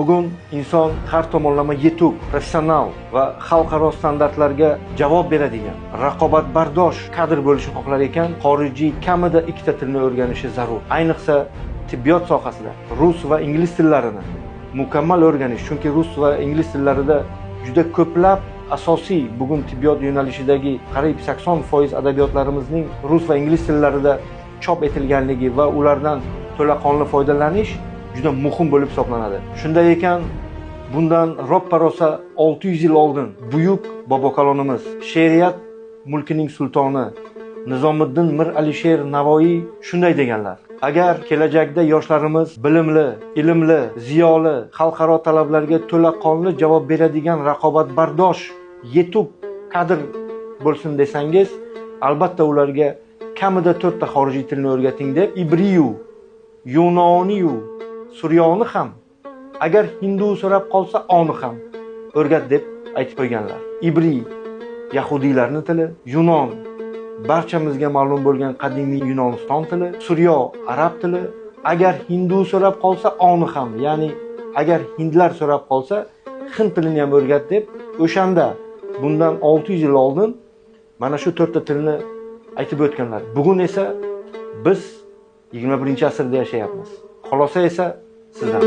Bugun inson har tomonlama yetuk, professional va xalqaro standartlarga javob beradigan, raqobatbardosh kadr bo'lishni xohlar ekan, xorijiy kamida ikkita tilni o'rganishi zarur. Ayniqsa tibbiyot sohasida rus va ingliz tillarini mukammal o'rganish, chunki rus va ingliz tillarida juda ko'plab asosiy bugun tibbiyot yo'nalishidagi qariyb 80% adabiyotlarimizning rus va ingliz tillarida chop etilganligi va ulardan to'laqonli foydalanish juda muhim bo'lib hisoblanadi. Shunday ekan, bundan roppa-rosa 600 yil oldin buyuk bobokalonimiz, she'riyat mulkining sultoni Nizomiddin Mir Alisher Navoiy shunday deganlar: agar kelajakda yoshlarimiz bilimli, ilmli, ziyoli, xalqaro talablarga to'laqonli javob beradigan raqobatbardosh, yetuk kadr bo'lsin desangiz, albatta ularga kamida 4 ta xorijiy tilni o'rgating deb ibriyu, yunoniyu, suryoni ham, agar hindu so'rab qolsa oni ham o'rgat deb aytib qo'yganlar. Ibri yahudiylarning tili, yunon barchamizga ma'lum bo'lgan qadimiy Yunoniston tili, suryo arab tili, agar hindu so'rab qolsa oni ham, ya'ni agar hindlar so'rab qolsa hind tilini ham o'rgat deb o'shanda bundan 600 yil oldin mana shu 4 ta tilni aytib o'tganlar. Bugun esa biz 21-asrda yashayapmiz. Xulosa esa sizdan.